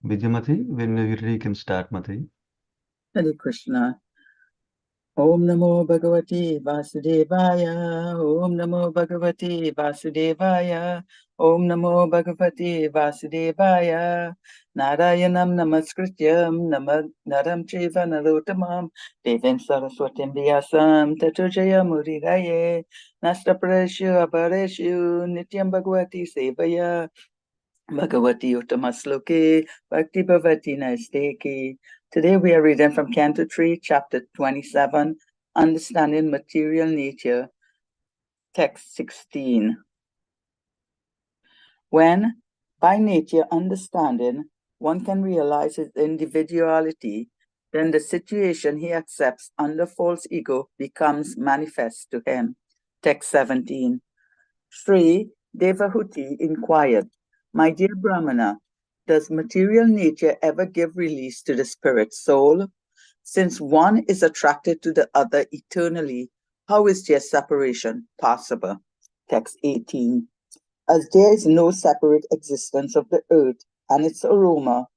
Vijayamati, when you're ready, you can start, Mati. Hare Krishna. Om Namo Bhagavati Vasudevaya. Om Namo Bhagavati Vasudevaya. Om Namo Bhagavati Vasudevaya. Narayanam Namaskrityam Naram Chiva Narottamam Devim Saraswatim Vyasam Tato Jaya Muriraye Nastapareshu Apareshu Nityam Bhagavati Sevaya Bhagavati Uttamasloke Bhakti Bhavati Naisteki. Today we are reading from Canto 3, Chapter 27, Understanding Material Nature, Text 16. When, by nature understanding, one can realize his individuality, then the situation he accepts under false ego becomes manifest to him. Text 17. Sri Devahuti inquired, "My dear Brahmana, does material nature ever give release to the spirit soul? Since one is attracted to the other eternally, how is their separation possible?" Text 18. As there is no separate existence of the earth and its aroma,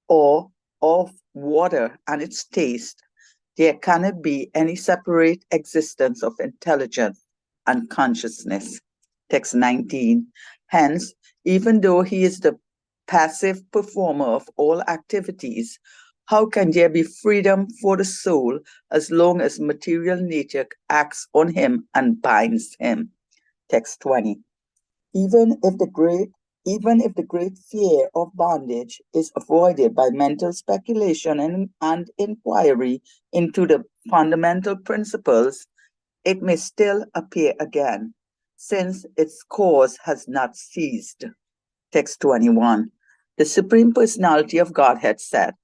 or of water and its taste, there cannot be any separate existence of intelligence and consciousness. Text 19. Hence, even though he is the passive performer of all activities, how can there be freedom for the soul as long as material nature acts on him and binds him? Text 20. Even if the great fear of bondage is avoided by mental speculation and inquiry into the fundamental principles, it may still appear again, since its cause has not ceased. Text 21. The Supreme Personality of Godhead said,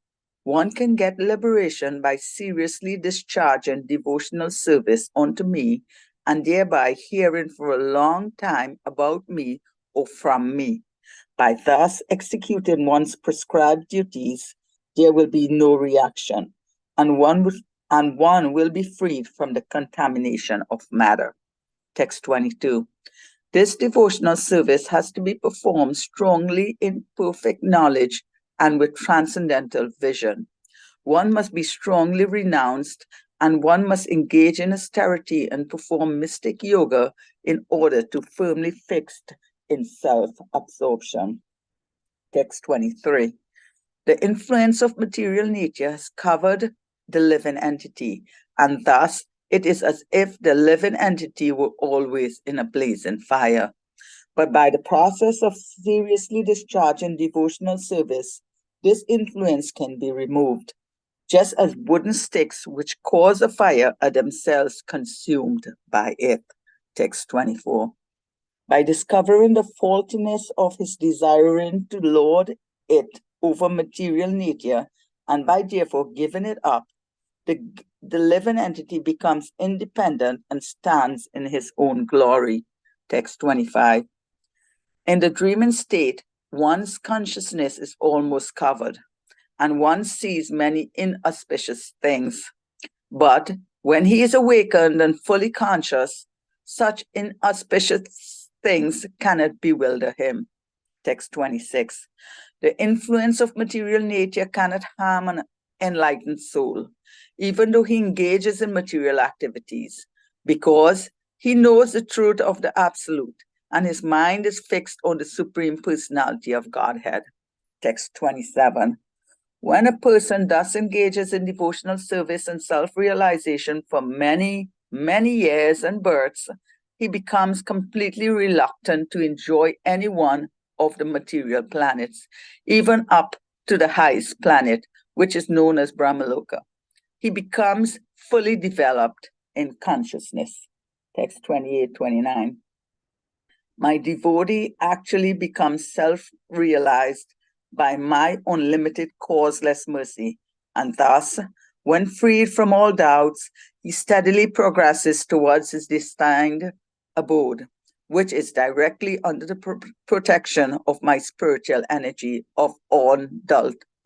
"One can get liberation by seriously discharging devotional service unto me and thereby hearing for a long time about me or from me. By thus executing one's prescribed duties, there will be no reaction, and one will be freed from the contamination of matter." Text 22. This devotional service has to be performed strongly in perfect knowledge and with transcendental vision. One must be strongly renounced, and one must engage in austerity and perform mystic yoga in order to firmly fix in self-absorption. Text 23. The influence of material nature has covered the living entity, and thus it is as if the living entity were always in a blazing fire. But by the process of seriously discharging devotional service, this influence can be removed, just as wooden sticks which cause a fire are themselves consumed by it. Text 24. By discovering the faultiness of his desiring to lord it over material nature, and by therefore giving it up, the living entity becomes independent and stands in his own glory. Text 25. In the dreaming state, one's consciousness is almost covered, and one sees many inauspicious things. But when he is awakened and fully conscious, such inauspicious things cannot bewilder him. Text 26. The influence of material nature cannot harm an enlightened soul, even though he engages in material activities, because he knows the truth of the Absolute, and his mind is fixed on the Supreme Personality of Godhead. Text 27. When a person thus engages in devotional service and self-realization for many, many years and births, he becomes completely reluctant to enjoy any one of the material planets, even up to the highest planet, which is known as Brahmaloka. He becomes fully developed in consciousness. Text 28-29. My devotee actually becomes self-realized by my unlimited causeless mercy, and thus, when freed from all doubts, he steadily progresses towards his destined abode, which is directly under the protection of my spiritual energy of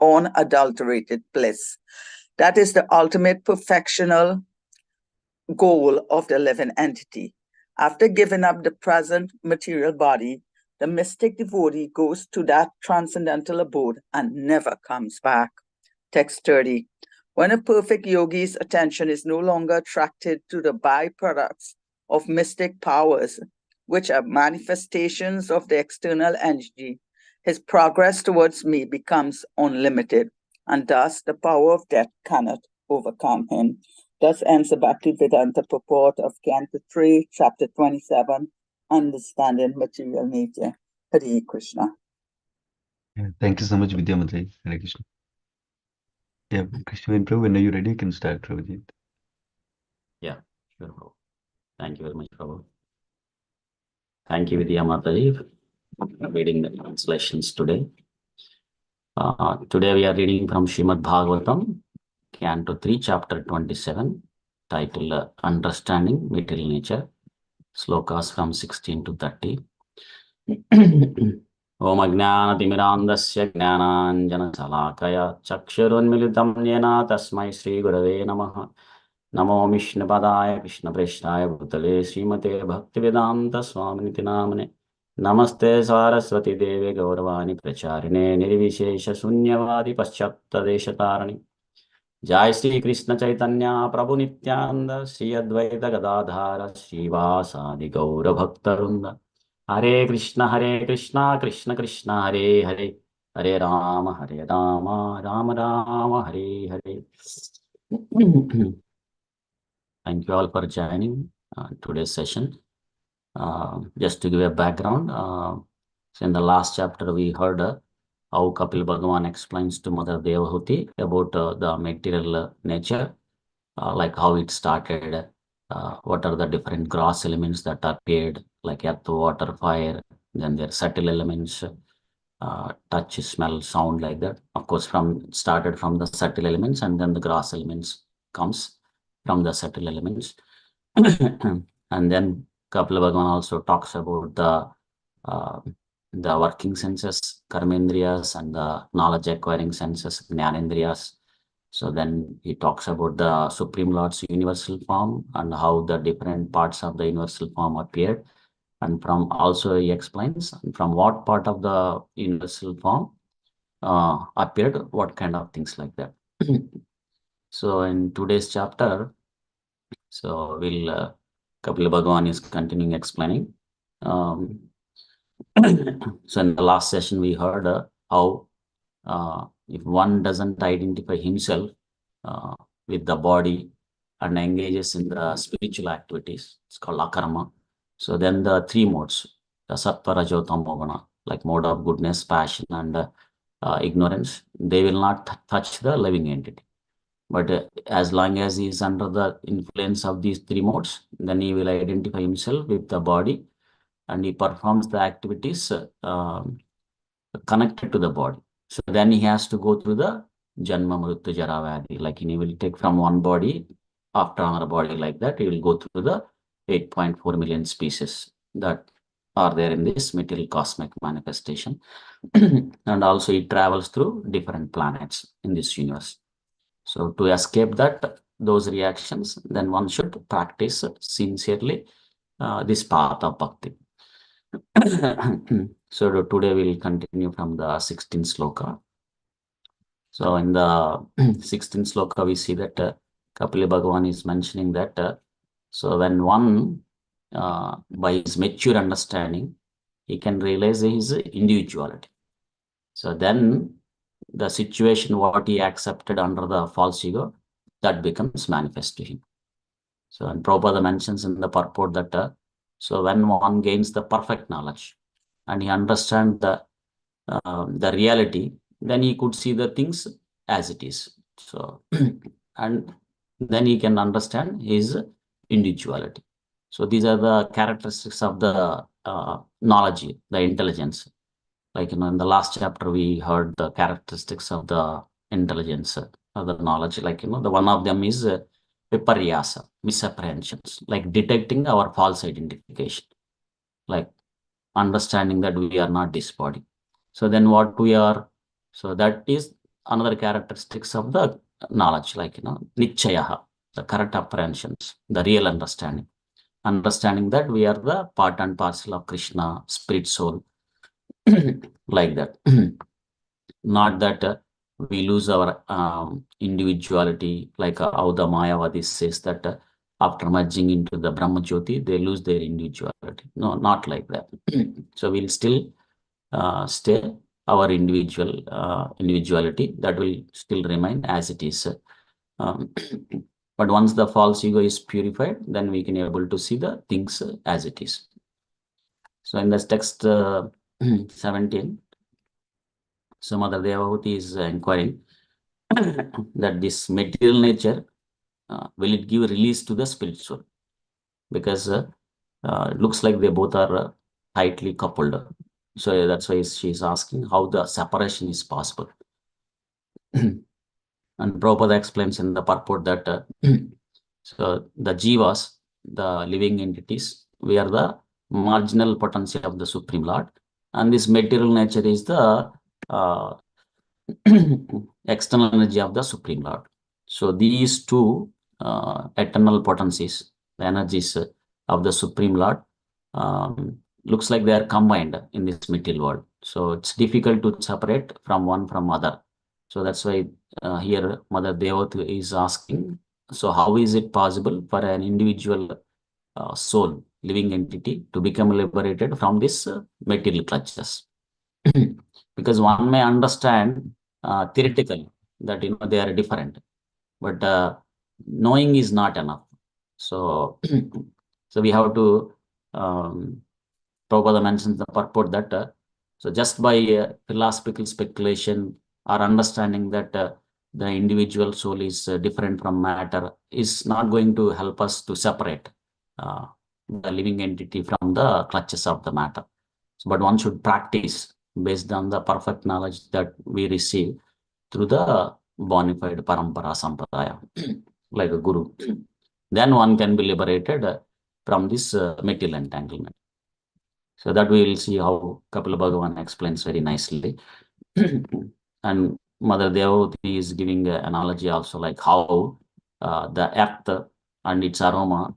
unadulterated bliss. That is the ultimate perfectional goal of the living entity. After giving up the present material body, the mystic devotee goes to that transcendental abode and never comes back. Text 30. When a perfect yogi's attention is no longer attracted to the byproducts of mystic powers, which are manifestations of the external energy, his progress towards me becomes unlimited, and thus the power of death cannot overcome him. Thus ends the Bhaktivedanta purport of Canto 3, Chapter 27, Understanding Material Nature. Hare Krishna. Yeah, thank you so much, Vidya Mataji. Hare Krishna. Yeah, Krishna Prabhu, when are you ready? You can start, Prabhuji. Yeah, sure, Prabhu. Thank you very much, Prabhu. Thank you, Vidya Mataji, for reading the translations today. Today we are reading from Srimad Bhagavatam, Canto 3, Chapter 27, titled Understanding Material Nature, slokas from 16 to 30. Om Ajnanatimirandasya Jnananjana Salakaya Chakshurunmilitam Yena Tasmai Shri Gurave Namaha Namo Vishnupadaya Krishna Preshnaya Bhutale Srimate Bhaktivedanta Swaminiti Namane Namaste Saraswati Deve Gauravani Pracharine Nirvishesha Sunyavadi Paschatta Deshatarani Jai Shri Krishna Chaitanya Prabhu Nityananda Shri Advaita Gadadhara Srivasadi Gaura Bhaktarunda Hare Krishna Krishna Krishna Hare Hare Hare Rama Rama Rama Hare Hare. Thank you all for joining today's session. Just to give a background, so in the last chapter we heard how Kapil Bhagavan explains to Mother Devahuti about the material nature, like how it started, what are the different gross elements that appeared, like earth, water, fire, then their subtle elements, touch, smell, sound, like that. Of course, started from the subtle elements, and then the gross elements comes from the subtle elements. And then Kapila Bhagavan also talks about the working senses, karmendriyas, and the knowledge acquiring senses, jnanendriyas. So then he talks about the Supreme Lord's universal form and how the different parts of the universal form appeared. And from also he explains from what part of the universal form appeared, what kind of things like that. So in today's chapter, so we'll Kapila Bhagavan is continuing explaining. So in the last session we heard how if one doesn't identify himself with the body and engages in the spiritual activities, it's called akarma. So then the three modes, the sattva, rajo, tamo guna, like mode of goodness, passion, and ignorance, they will not touch the living entity. But as long as he is under the influence of these three modes, then he will identify himself with the body and he performs the activities connected to the body. So then he has to go through the Janma, Mrityu, Jara, Vyadhi. Like he will take from one body after another body, like that. He will go through the 8.4 million species that are there in this material cosmic manifestation. And also he travels through different planets in this universe. So to escape those reactions, then one should practice sincerely this path of bhakti. So today we'll continue from the 16th sloka. So in the 16th sloka, we see that Kapila Bhagavan is mentioning that so when one, by his mature understanding, he can realize his individuality. So then the situation what he accepted under the false ego, that becomes manifest to him. So and Prabhupada mentions in the purport that so when one gains the perfect knowledge and he understands the reality, then he could see the things as it is. So and then he can understand his individuality. So these are the characteristics of the knowledge, the intelligence. Like in the last chapter, we heard the characteristics of the intelligence, of the knowledge. Like the one of them is viparyasa, misapprehensions, like detecting our false identification, like understanding that we are not this body. So then what we are, so that is another characteristics of the knowledge, like nichayaha, the correct apprehensions, the real understanding that we are the part and parcel of Krishna, spirit soul. like that. Not that we lose our individuality, like how the Mayavadi says that after merging into the Brahma Jyoti, they lose their individuality. No, not like that. So we'll still stay our individuality, that will still remain as it is. But once the false ego is purified, then we can able to see the things as it is. So in this text 17, so Mother Devahuti is inquiring that this material nature, will it give release to the spiritual? Because it looks like they both are tightly coupled. So that's why she's asking how the separation is possible. And Prabhupada explains in the purport that so the jivas, the living entities, we are the marginal potency of the Supreme Lord, and this material nature is the external energy of the Supreme Lord. So these two eternal potencies, the energies of the Supreme Lord, looks like they are combined in this material world. So it's difficult to separate from one from other. So that's why here Mother Devati is asking, so how is it possible for an individual soul, living entity, to become liberated from this material clutches? Because one may understand theoretically that they are different, but knowing is not enough. So, so we have to. Prabhupada mentions the purport that so just by philosophical speculation or understanding that the individual soul is different from matter is not going to help us to separate the living entity from the clutches of the matter. So, but one should practice based on the perfect knowledge that we receive through the bona fide parampara sampradaya, like a guru. Then one can be liberated from this material entanglement. So that we will see how Kapila Bhagavan explains very nicely. And Mother Devavati is giving an analogy also, like how the earth and its aroma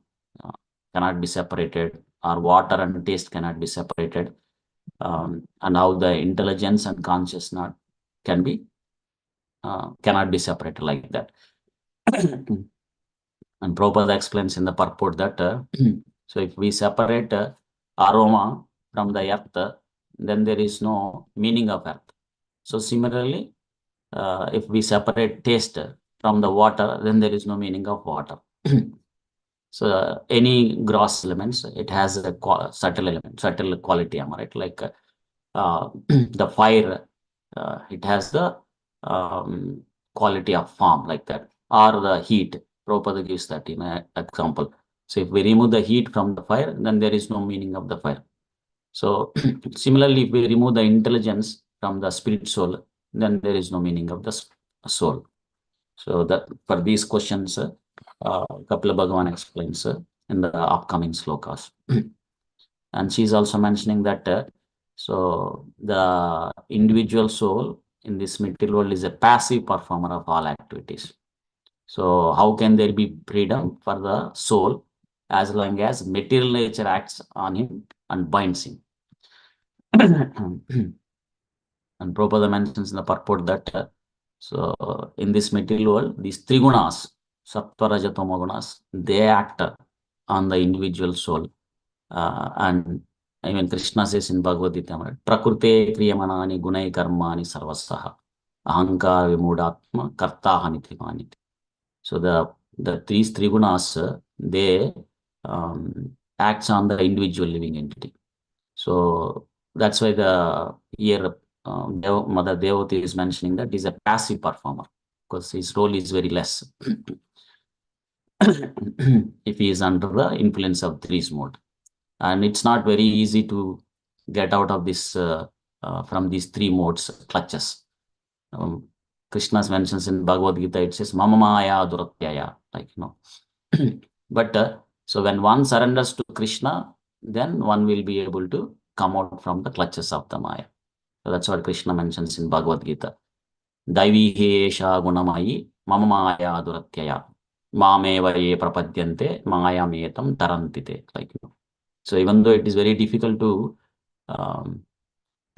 cannot be separated, or water and taste cannot be separated, and how the intelligence and consciousness can be cannot be separated like that. And Prabhupada explains in the purport that so if we separate aroma from the earth, then there is no meaning of earth. So similarly, if we separate taste from the water, then there is no meaning of water. So any gross elements, it has a subtle element, subtle quality, am I right? Like the fire, it has the quality of form like that, or the heat. Prabhupada gives that in an example. So if we remove the heat from the fire, then there is no meaning of the fire. So similarly, if we remove the intelligence from the spirit soul, then there is no meaning of the soul. So that for these questions, Kapila Bhagavan explains in the upcoming slokas. And she's also mentioning that so the individual soul in this material world is a passive performer of all activities. So how can there be freedom for the soul as long as material nature acts on him and binds him? And Prabhupada mentions in the purport that so in this material world, these three gunas, sattva, raja, tama gunas, they act on the individual soul. And even Krishna says in Bhagavad Gita, Prakrute kriyamanani gunai karmani sarvasaha ahankara vimudatma kartaha nitimaniti. So these three gunas, they acts on the individual living entity. So that's why the here Mother Devati is mentioning that he's a passive performer, because his role is very less if he is under the influence of threes mode. And it's not very easy to get out of this from these three modes clutches. Krishna mentions in Bhagavad Gita, it says mama maya duratyaya, like but so when one surrenders to Krishna, then one will be able to come out from the clutches of the maya. So that's what Krishna mentions in Bhagavad Gita. Daivi hesha gunamayi mama maya duratyaya mameva ye prapadyante maya metam tarantite, like So even though it is very difficult to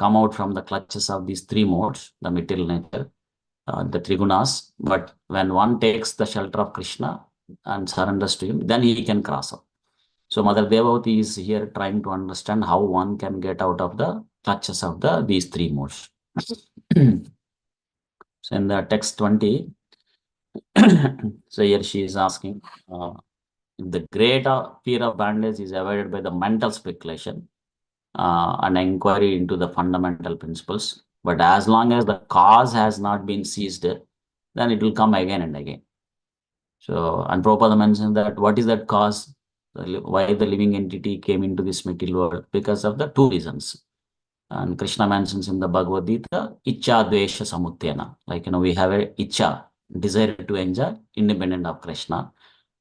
come out from the clutches of these three modes, the material nature, the trigunas. But when one takes the shelter of Krishna and surrenders to him, then he can cross out. So Mother Devavati is here trying to understand how one can get out of the clutches of these three modes. So in the text 20, so here she is asking, if the great fear of bondage is avoided by the mental speculation and inquiry into the fundamental principles, but as long as the cause has not been seized, then it will come again and again. So, and Prabhupada mentioned that what is that cause? Why the living entity came into this material world? Because of the two reasons. And Krishna mentions in the Bhagavad Gita, Icha Dvesha Samuttena. Like, we have a Icha, desire to enjoy, independent of Krishna.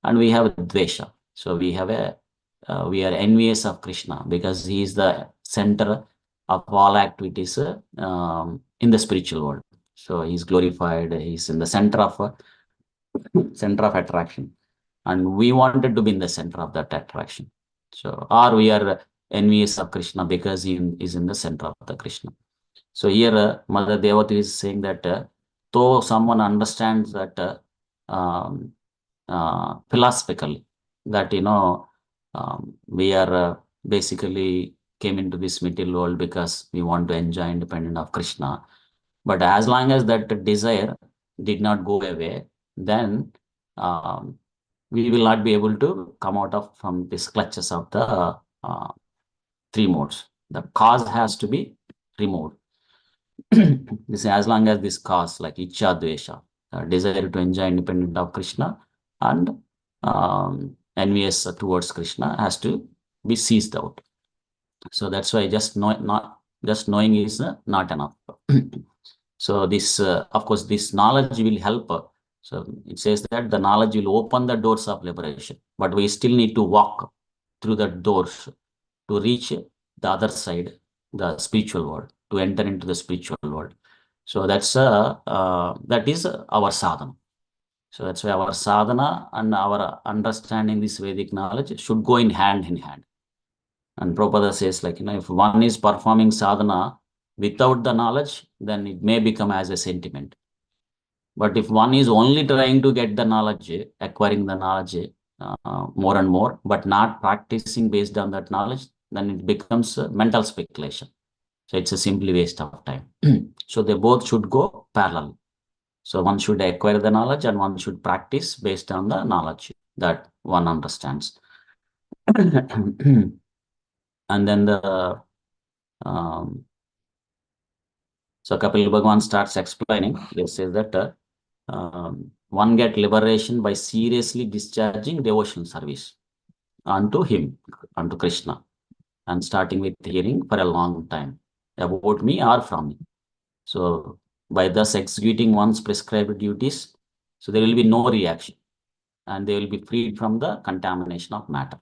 And we have Dvesha. So we have we are envious of Krishna because he is the center of all activities in the spiritual world. So he's glorified, he's in the center of attraction. And we wanted to be in the center of that attraction. So, or we are envious of Krishna because he is in the center of the Krishna. So here Mother Devati is saying that though someone understands that philosophically, that we are basically came into this material world because we want to enjoy independent of Krishna. But as long as that desire did not go away, then we will not be able to come out from these clutches of the three modes. The cause has to be removed. This, as long as this cause, like Icha Dvesha, desire to enjoy independent of Krishna and envious towards Krishna, has to be seized out. So that's why just knowing is not enough. So this, of course, this knowledge will help. So it says that the knowledge will open the doors of liberation, but we still need to walk through the doors to reach the other side, the spiritual world, to enter into the spiritual world. So that's that is our sadhana. So that's why our sadhana and our understanding this Vedic knowledge should go in hand. And Prabhupada says, like, if one is performing sadhana without the knowledge, then it may become as a sentiment. But if one is only trying to get the knowledge, acquiring the knowledge more and more, but not practicing based on that knowledge, then it becomes mental speculation. So it's a simply waste of time. So they both should go parallel. So one should acquire the knowledge and one should practice based on the knowledge that one understands. And then so Kapil Bhagavan starts explaining. He says that one get liberation by seriously discharging devotional service unto him, unto Krishna, and starting with hearing for a long time about me or from me. So by thus executing one's prescribed duties, so there will be no reaction and they will be freed from the contamination of matter.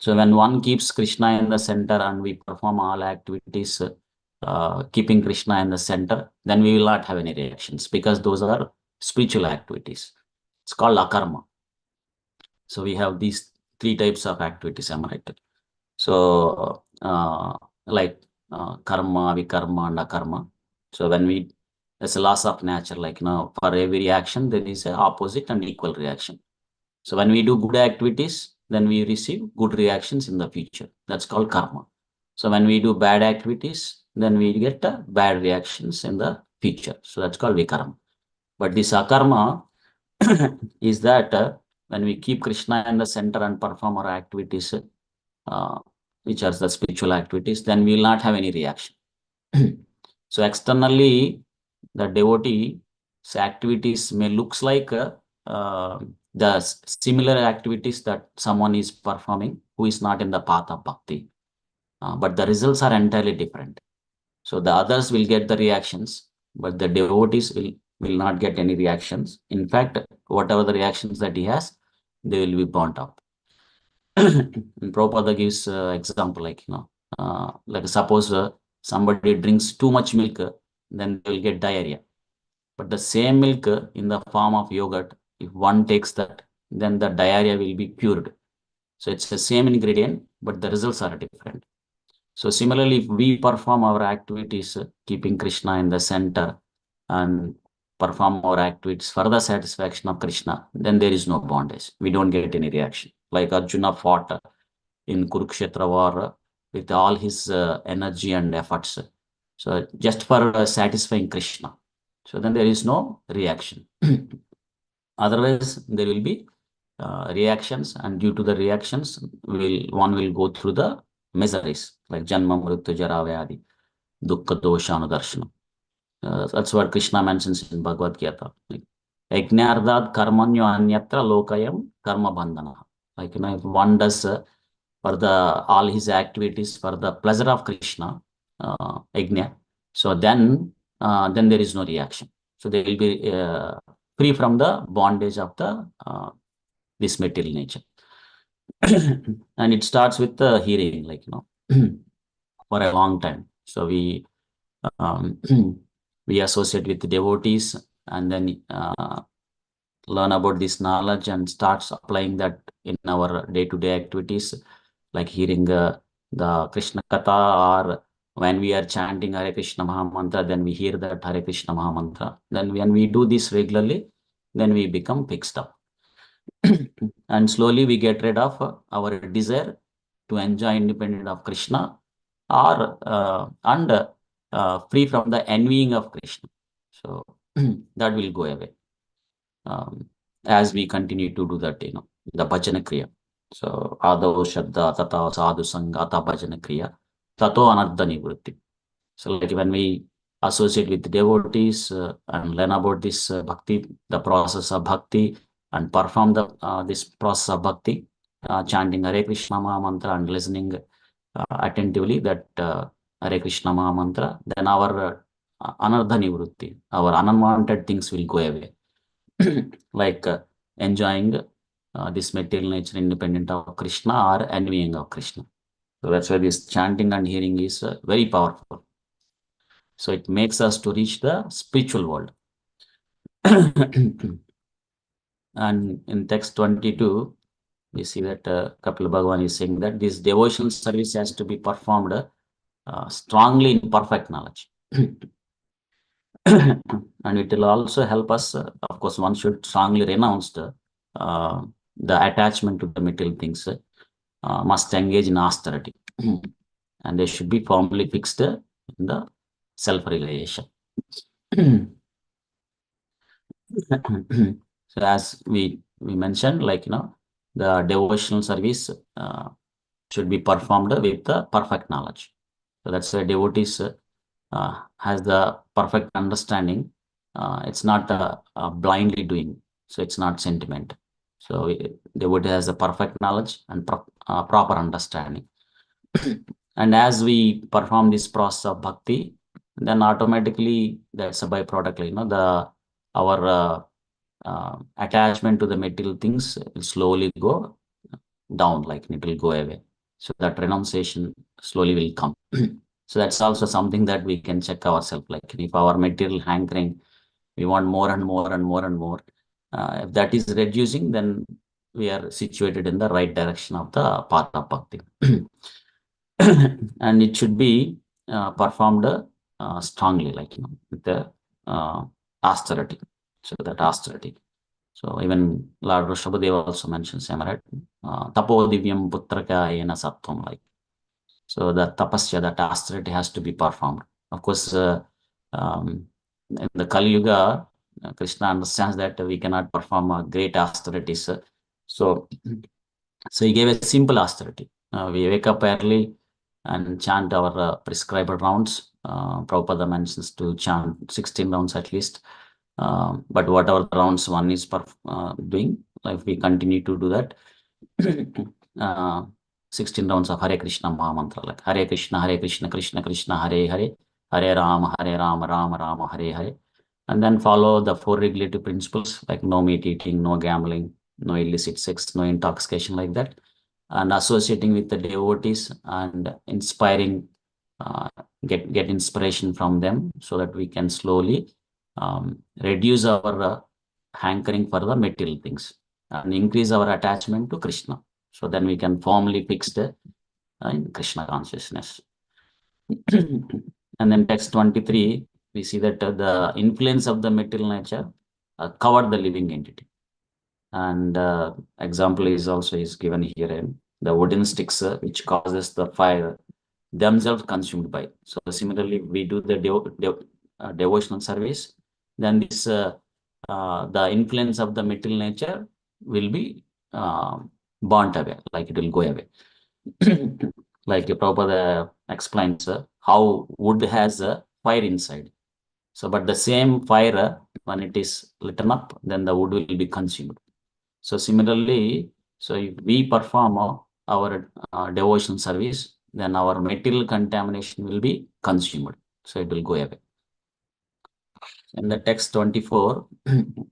So when one keeps Krishna in the center and we perform all activities keeping Krishna in the center, then we will not have any reactions because those are spiritual activities. It's called akarma. So we have these three types of activities, am I right? So like karma, vikarma, and akarma. So when we, there's a laws of nature, like, for every reaction, there is an opposite and equal reaction. So when we do good activities, then we receive good reactions in the future. That's called karma. So when we do bad activities, then we get bad reactions in the future. So that's called vikarma. But this akarma is that when we keep Krishna in the center and perform our activities, which are the spiritual activities, then we will not have any reaction. So externally, the devotee's activities may looks like the similar activities that someone is performing who is not in the path of bhakti. But the results are entirely different. So the others will get the reactions, but the devotees will not get any reactions. In fact, whatever the reactions that he has, they will be burnt up. And Prabhupada gives example, like, like suppose somebody drinks too much milk, then they will get diarrhea. But the same milk in the form of yogurt, if one takes that, then the diarrhea will be cured. So it's the same ingredient, but the results are different. So similarly, if we perform our activities, keeping Krishna in the center and perform our activities for the satisfaction of Krishna, then there is no bondage. We don't get any reaction. Like Arjuna fought in Kurukshetra war with all his energy and efforts. So just for satisfying Krishna. So then there is no reaction. Otherwise, there will be reactions, and due to the reactions, one will go through the miseries like Janma, Mrityu, Jara, Vyadi, Dukkha, Dosha, Anudarshanam. That's what Krishna mentions in Bhagavad Gita. Like, Yajnardat karmanyo anyatra lokayam karma bandhana. Like, if one does for the all his activities for the pleasure of Krishna, yajna, so then there is no reaction. So they will be free from the bondage of the this material nature. And it starts with the hearing, like, for a long time. So we we associate with the devotees, and then learn about this knowledge and starts applying that in our day-to-day activities, like hearing the Krishna Katha, or when we are chanting Hare Krishna Mahamantra, then we hear that Hare Krishna Mahamantra. Then when we do this regularly, then we become fixed up. And slowly we get rid of our desire to enjoy independent of Krishna, or free from the envying of Krishna. So that will go away as we continue to do that, the bhajana kriya. So ado shraddha tata sadhu sangata bhajana kriya tato anartha nivritti. So like when we associate with devotees and learn about this bhakti, the process of bhakti, and perform the this process of bhakti, chanting Hare Krishna Maha Mantra and listening attentively that Hare Krishna Maha Mantra, then our anartha nivritti, our unwanted things will go away. Like enjoying this material nature independent of Krishna, or envying of Krishna. So that's why this chanting and hearing is very powerful. So it makes us to reach the spiritual world. And in text 22, we see that Kapila Bhagavan is saying that this devotional service has to be performed strongly in perfect knowledge. And it will also help us, of course, one should strongly renounce the attachment to the material things, must engage in austerity. And they should be firmly fixed in the self-realization. So as we mentioned, like, the devotional service should be performed with the perfect knowledge. So that's why devotees has the perfect understanding. It's not blindly doing. So it's not sentiment. So devotee has the perfect knowledge and proper understanding. And as we perform this process of bhakti, then automatically that's a byproduct. Our attachment to the material things will slowly go down, like it will go away. So that renunciation slowly will come. So that's also something that we can check ourselves. Like if our material hankering, we want more and more and more and more. If that is reducing, then we are situated in the right direction of the path of bhakti. And it should be performed strongly, like, with the austerity. So that austerity. So even Lord Rishabhadeva also mentions, right? Tapo divyam putraka ena sattvam, like. So the tapasya, that austerity has to be performed. Of course, in the Kali Yuga, Krishna understands that we cannot perform great austerities. So he gave a simple austerity. We wake up early and chant our prescribed rounds. Prabhupada mentions to chant 16 rounds at least. But whatever rounds one is doing, like we continue to do that. 16 rounds of Hare Krishna Maha Mantra, like Hare Krishna, Krishna Krishna, Hare Hare, Hare Rama, Rama Rama, Hare Hare. And then follow the 4 regulative principles, like no meat eating, no gambling, no illicit sex, no intoxication, like that. And associating with the devotees and inspiring, get inspiration from them, so that we can slowly reduce our hankering for the material things and increase our attachment to Krishna. So then we can firmly fix the in Krishna consciousness. And then text 23, we see that the influence of the material nature covered the living entity. And example is also is given here in the wooden sticks which causes the fire themselves consumed by. So similarly, we do the devotional service, then this the influence of the material nature will be burnt away, like it will go away. Like Prabhupada explains how wood has a fire inside. So, but the same fire, when it is lit up, then the wood will be consumed. So similarly, so if we perform our devotion service, then our material contamination will be consumed. So it will go away. In the text 24, Kapil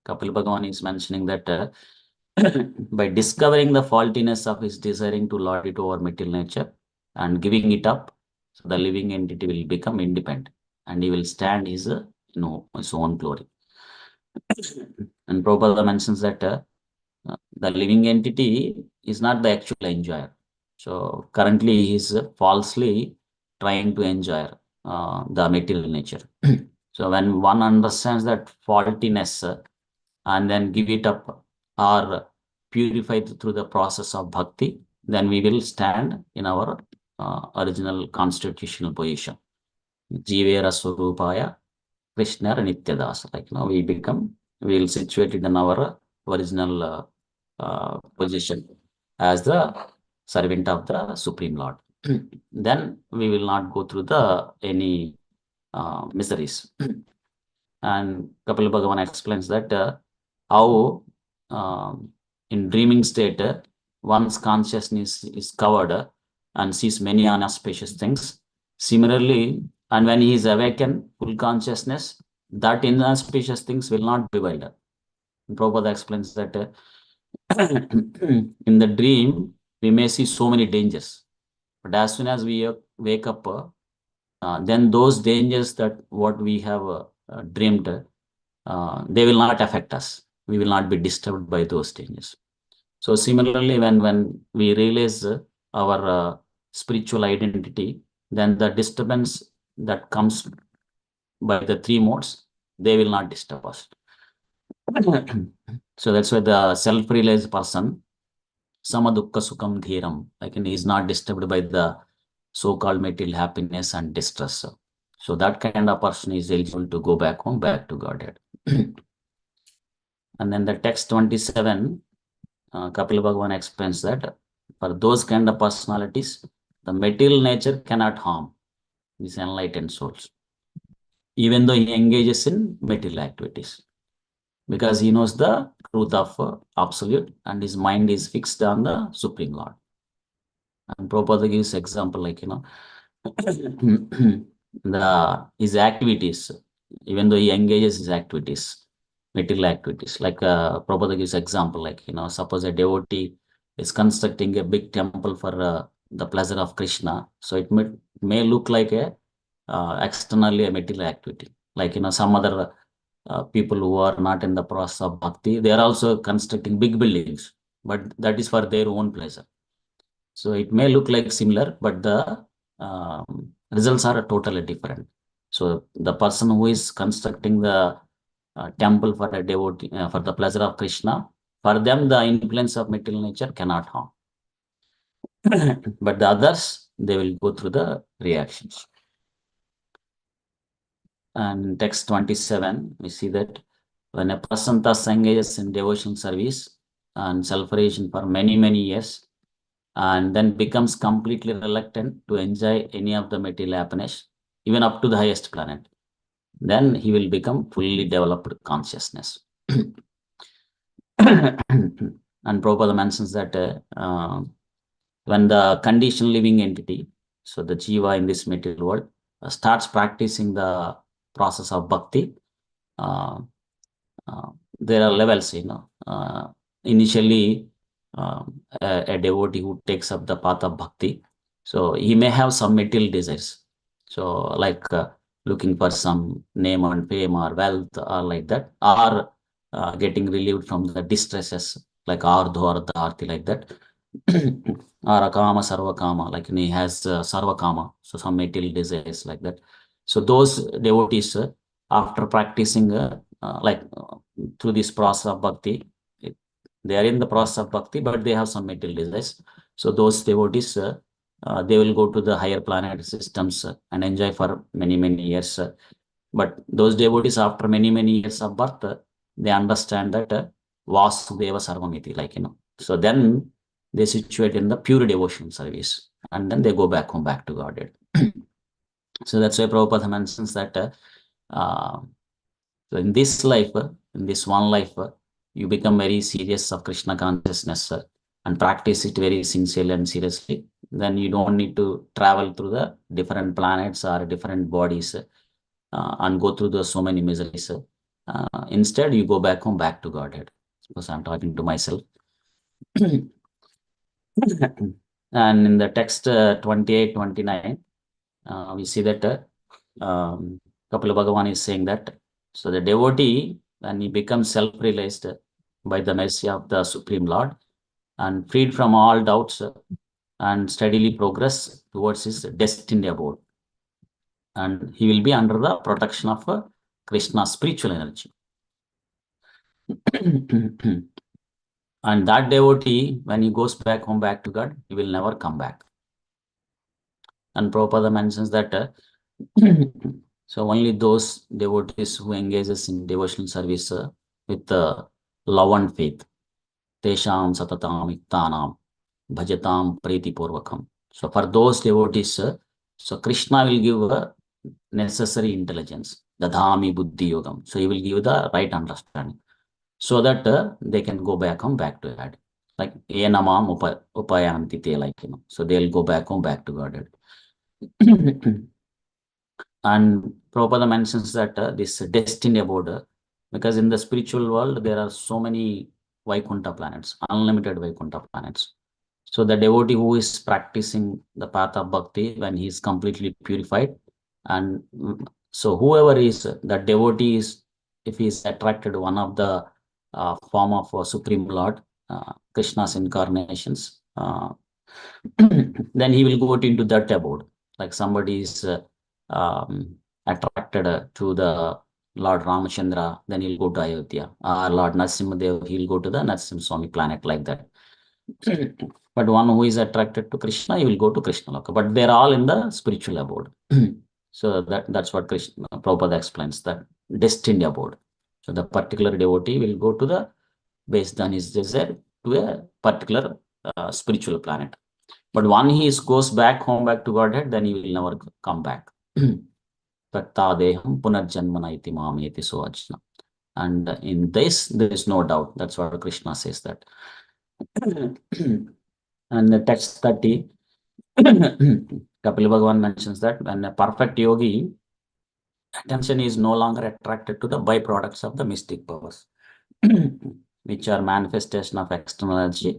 Bhagavan is mentioning that by discovering the faultiness of his desiring to lord it over material nature and giving it up, so the living entity will become independent and he will stand his, his own glory. And Prabhupada mentions that the living entity is not the actual enjoyer. So currently he is falsely trying to enjoy the material nature. So when one understands that faultiness and then give it up or purify through the process of bhakti, then we will stand in our original constitutional position. Jivera Swarupaya Krishna Nityadasa. Like now we will situate it in our original position as the servant of the Supreme Lord. Then we will not go through any miseries. And Kapil Bhagavan explains that how in dreaming state one's consciousness is covered and sees many unauspicious things. Similarly, and when he is awakened, full consciousness, that inauspicious things will not prevail. Prabhupada explains that in the dream, we may see so many dangers. But as soon as we wake up, then those dangers that what we have dreamed, they will not affect us. We will not be disturbed by those dangers. So similarly, when we realize our spiritual identity, then the disturbance that comes by the three modes, they will not disturb us. So that's why the self-realized person, samadukka sukham dhiram, like he is not disturbed by the so-called material happiness and distress. So that kind of person is eligible to go back home, back to Godhead. And then the text 27, Kapil Bhagavan explains that for those kind of personalities, the material nature cannot harm these enlightened souls, even though he engages in material activities, because he knows the truth of absolute and his mind is fixed on the Supreme Lord. And Prabhupada gives example like, his activities, even though he engages his activities, material activities, like Prabhupada gives example like, suppose a devotee is constructing a big temple for the pleasure of Krishna. So it may look like externally a material activity. Like, some other people who are not in the process of bhakti, they are also constructing big buildings, but that is for their own pleasure. So it may look like similar, but the results are totally different. So the person who is constructing the temple for a devotee, for the pleasure of Krishna, for them the influence of material nature cannot harm. But the others, they will go through the reactions. And text 27, we see that when a person thus engages in devotion service and self-realization for many, many years, and then becomes completely reluctant to enjoy any of the material happiness, even up to the highest planet, then he will become fully developed consciousness. And Prabhupada mentions that when the conditioned living entity, so the jiva in this material world, starts practicing the process of bhakti, there are levels, initially a devotee who takes up the path of bhakti, so he may have some material desires. So like looking for some name and fame or wealth or like that, or getting relieved from the distresses like ardha or dharti like that. or a kama, sarva kama, like he has sarva kama, so some material desires like that. So those devotees, after practicing through this process of bhakti, they are in the process of bhakti, but they have some material desires. So those devotees, they will go to the higher planet systems and enjoy for many, many years. But those devotees, after many, many years of birth, they understand that Vasudeva Sarvamiti, So then they situate in the pure devotion service, and then they go back home, back to Godhead. So that's why Prabhupada mentions that so in this life, in this one life, you become very serious of Krishna consciousness and practice it very sincerely and seriously. Then you don't need to travel through the different planets or different bodies and go through the so many miseries. Instead, you go back home, back to Godhead. Suppose I'm talking to myself. And in the text 28, 29, we see that Kapila Bhagavan is saying that, so the devotee, when he becomes self-realized by the mercy of the Supreme Lord and freed from all doubts and steadily progress towards his destined abode, and he will be under the protection of Krishna's spiritual energy. And that devotee, when he goes back home, back to God, he will never come back. And Prabhupada mentions that so only those devotees who engages in devotional service with love and faith, tesham satatam iktanam bhajatam priti purvakam. So for those devotees, so Krishna will give necessary intelligence, dadhami buddhi yogam. So he will give the right understanding, so that they can go back home, back to God. Like enamam upayanti te, so they'll go back home, back to God. And Prabhupada mentions that this destined abode, because in the spiritual world there are so many Vaikuntha planets, unlimited Vaikuntha planets. So the devotee who is practicing the path of bhakti, when he is completely purified, and so whoever is that devotee is, if he is attracted to one of the form of Supreme Lord, Krishna's incarnations, then he will go into that abode. Like somebody is attracted to the Lord Ramachandra, then he'll go to Ayodhya. Lord Narasimhadev, he'll go to the Narasimha Swami planet, like that. But one who is attracted to Krishna, he will go to Krishna Loka. But they're all in the spiritual abode. So that's what Krishna Prabhupada explains, that destined abode. So the particular devotee will go to the, based on his desire, to a particular spiritual planet. But when he goes back home, back to Godhead, then he will never come back. Tattadeham punarjanmana iti mameti soajna. And in this, there is no doubt. That's what Krishna says that. And the text 30, Kapila Bhagavan mentions that when a perfect yogi, attention is no longer attracted to the byproducts of the mystic powers, which are manifestation of external energy,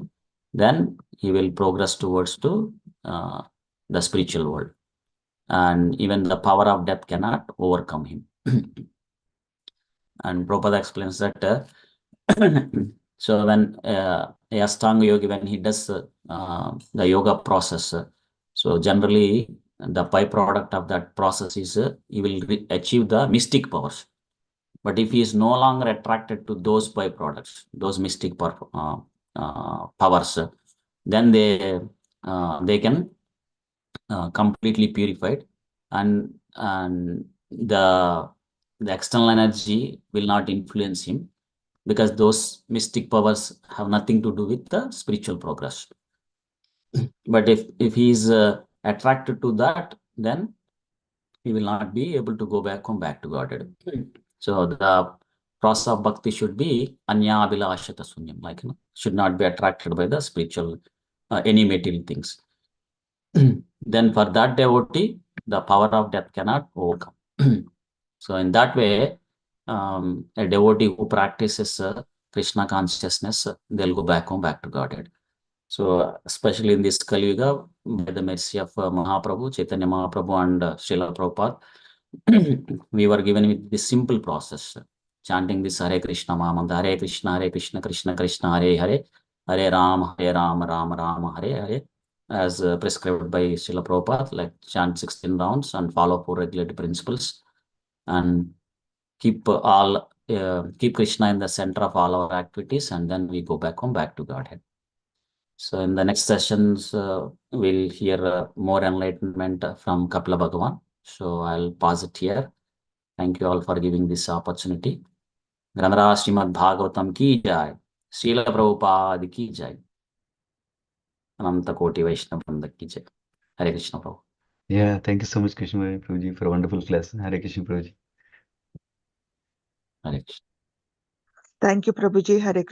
then he will progress towards to the spiritual world. And even the power of death cannot overcome him. And Prabhupada explains that so when a Ashtanga yogi, when he does the yoga process, so generally the byproduct of that process is he will achieve the mystic powers. But if he is no longer attracted to those byproducts, those mystic powers, then they can completely purified, and the external energy will not influence him, because those mystic powers have nothing to do with the spiritual progress. But if he is attracted to that, then he will not be able to go back home, back to Godhead. So the process of bhakti should be anya abhilashata sunyam, should not be attracted by the spiritual, any material things. Then for that devotee, the power of death cannot overcome. So in that way, a devotee who practices Krishna consciousness, they'll go back home, back to Godhead. So especially in this Kali Yuga, by the mercy of Mahaprabhu, Chaitanya Mahaprabhu and Srila Prabhupada, we were given with this simple process, chanting this Hare Krishna Mahamantra, Hare Krishna, Krishna Krishna, Hare Hare, Hare Ram, Ram Ram, Hare Hare, as prescribed by Srila Prabhupada, like chant 16 rounds and follow 4 regulative principles, and keep keep Krishna in the center of all our activities, and then we go back home, back to Godhead. So in the next sessions, we'll hear more enlightenment from Kapila Bhagavan. So I'll pause it here. Thank you all for giving this opportunity. Granara Srimad Bhagavatam ki jai. Srila Prabhupada ki jai. Ananta Koti Vaishnava Vrinda ki jai. Hare Krishna Prabhu. Yeah, thank you so much, Krishna Prabhuji, for a wonderful class. Hare Krishna Prabhuji. Hare Krishna. Thank you, Prabhuji. Hare Krishna.